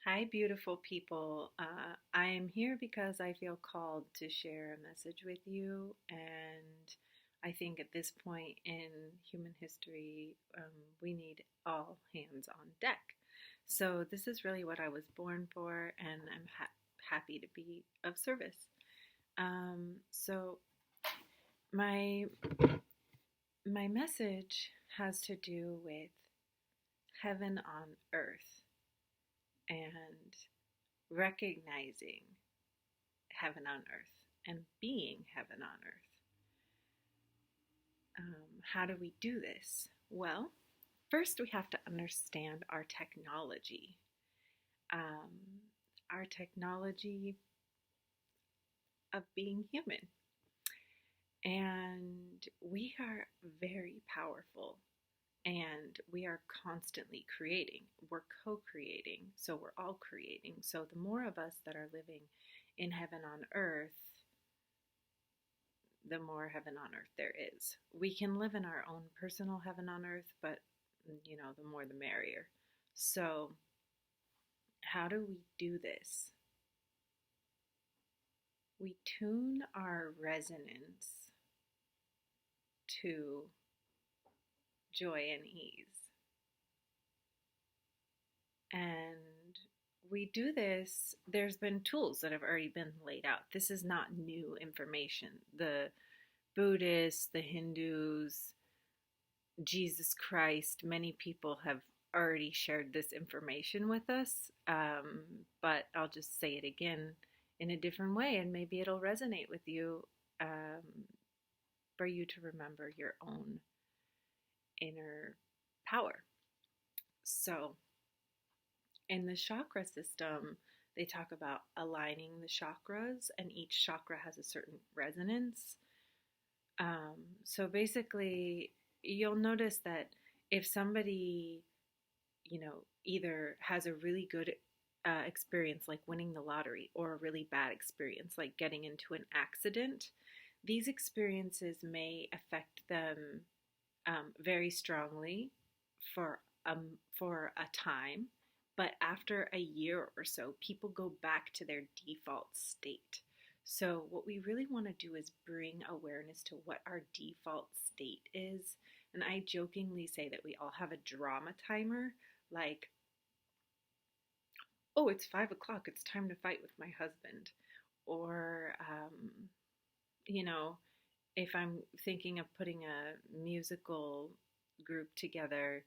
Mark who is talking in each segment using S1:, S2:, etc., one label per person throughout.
S1: Hi, beautiful people. I am here because I feel called to share a message with you. And I think at this point in human history, we need all hands on deck. So, this is really what I was born for, and I'm happy to be of service. So, my, my message has to do with heaven on earth and recognizing heaven on earth and being heaven on earth. How do we do this? Well, first we have to understand our technology. Um, our technology of being human. And we are very powerful and we are constantly creating. We're co creating, so we're all creating. So the more of us that are living in heaven on earth, the more heaven on earth there is. We can live in our own personal heaven on earth, but the more the merrier. So, how do we do this? We tune our resonance to joy and ease. And we do this, there's been tools that have already been laid out. This is not new information. The Buddhists, the Hindus, Jesus Christ, many people have already shared this information with us, but I'll just say it again in a different way, and maybe it'll resonate with you for you to remember your own inner power. So, in the chakra system, they talk about aligning the chakras, and each chakra has a certain resonance. So basically, you'll notice that if somebody, either has a really good experience like winning the lottery or a really bad experience like getting into an accident, these experiences may affect them very strongly for for a time, but after a year or so, people go back to their default state. So, what we really want to do is bring awareness to what our default state is. And I jokingly say that we all have a drama timer, like, oh, it's 5 o'clock, it's time to fight with my husband. Or, you know, if I'm thinking of putting a musical group together,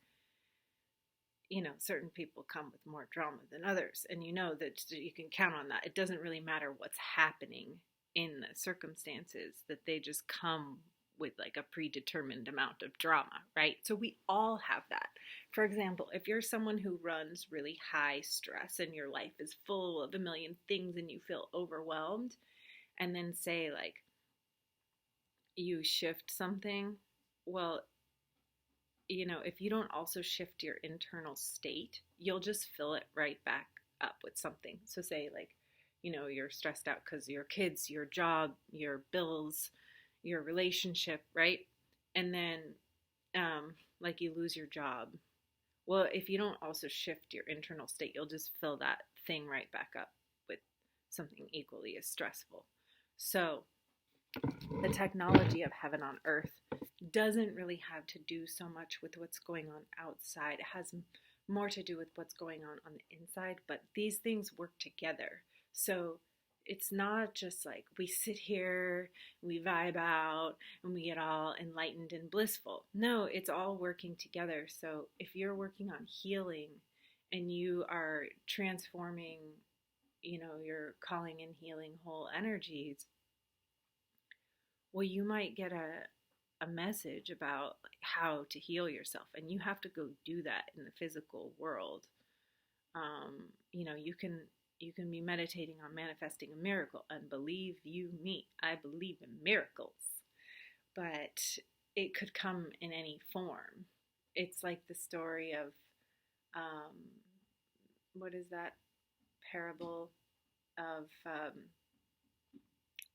S1: certain people come with more drama than others, and that you can count on that. It doesn't really matter what's happening in the circumstances, that they just come with like a predetermined amount of drama, right? So we all have that. For example, if you're someone who runs really high stress and your life is full of a million things and you feel overwhelmed, and then say like you shift something, well, if you don't also shift your internal state, you'll just fill it right back up with something. So, say, like, you're stressed out because your kids, your job, your bills, your relationship, right? And then, like, you lose your job. Well, if you don't also shift your internal state, you'll just fill that thing right back up with something equally as stressful. So, the technology of heaven on earth doesn't really have to do so much with what's going on outside. It has more to do with what's going on the inside, but these things work together. So it's not just like we sit here, we vibe out, and we get all enlightened and blissful. No, it's all working together. So if you're working on healing and you are transforming, you're calling in healing whole energies, well, you might get a message about how to heal yourself, and you have to go do that in the physical world. You can be meditating on manifesting a miracle, and believe you me, I believe in miracles, but it could come in any form. It's like the story of um, what is that parable of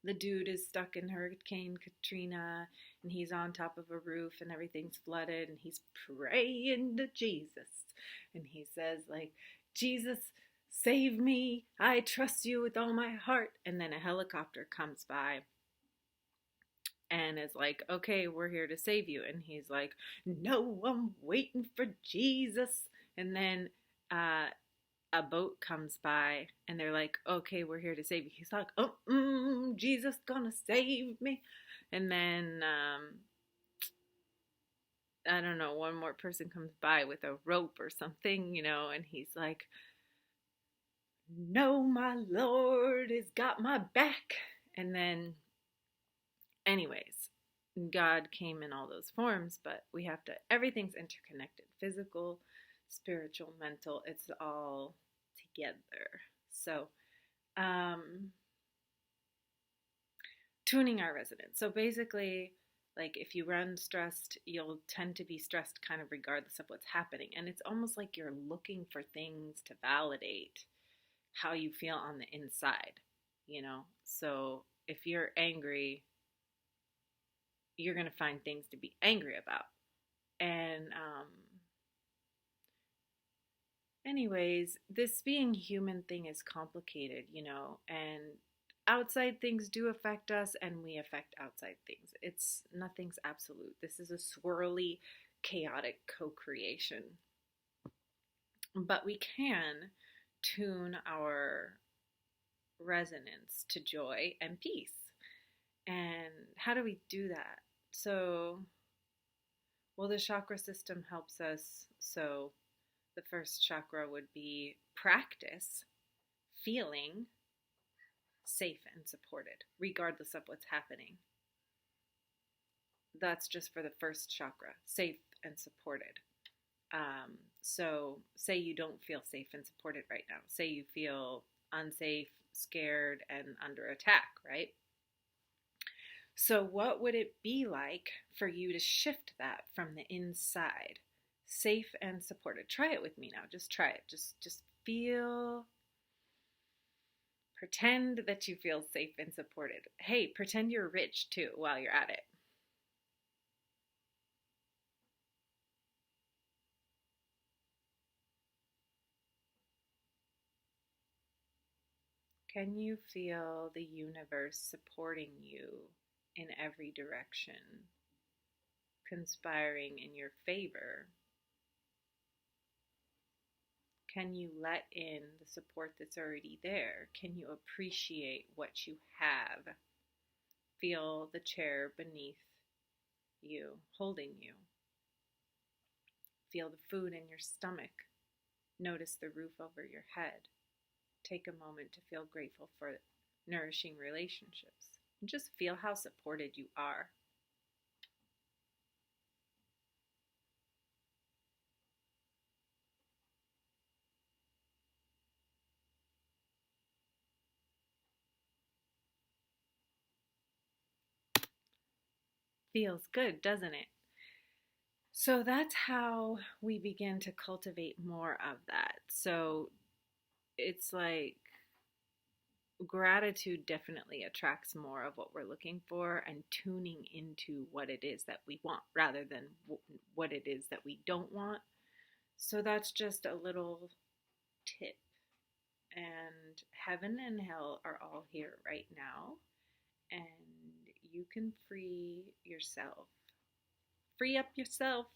S1: the dude is stuck in Hurricane Katrina and he's on top of a roof and everything's flooded and he's praying to Jesus. And he says, like, Jesus, save me, I trust you with all my heart. And then a helicopter comes by and is like, okay, we're here to save you. And he's like, no, I'm waiting for Jesus. And then uh, a boat comes by and they're like, okay, we're here to save you. He's like, oh, Jesus gonna save me. And then, I don't know, one more person comes by with a rope or something, and he's like, no, my Lord has got my back. And then, anyways, God came in all those forms, but everything's interconnected, physical, spiritual, mental, it's all together. So, tuning our resonance. So basically, like if you run stressed, you'll tend to be stressed kind of regardless of what's happening. And it's almost like you're looking for things to validate how you feel on the inside. So if you're angry, you're going to find things to be angry about. And anyways, this being human thing is complicated, and outside things do affect us and we affect outside things. Nothing's absolute. This is a swirly, chaotic co-creation. But we can tune our resonance to joy and peace. And how do we do that? So, well, the chakra system helps us. So the first chakra would be practice feeling safe and supported, regardless of what's happening. That's just for the first chakra, safe and supported. So say you don't feel safe and supported right now. Say you feel unsafe, scared, and under attack, right? So what would it be like for you to shift that from the inside? Safe and supported. Try it with me now. Just try it. Just feel, pretend that you feel safe and supported. Hey, pretend you're rich too while you're at it. Can you feel the universe supporting you in every direction, conspiring in your favor? Can you let in the support that's already there? Can you appreciate what you have? Feel the chair beneath you, holding you. Feel the food in your stomach. Notice the roof over your head. Take a moment to feel grateful for nourishing relationships. And just feel how supported you are. Feels good, doesn't it? So that's how we begin to cultivate more of that. So it's like gratitude definitely attracts more of what we're looking for, and tuning into what it is that we want rather than what it is that we don't want. So that's just a little tip. And heaven and hell are all here right now, and you can free yourself. Free up yourself.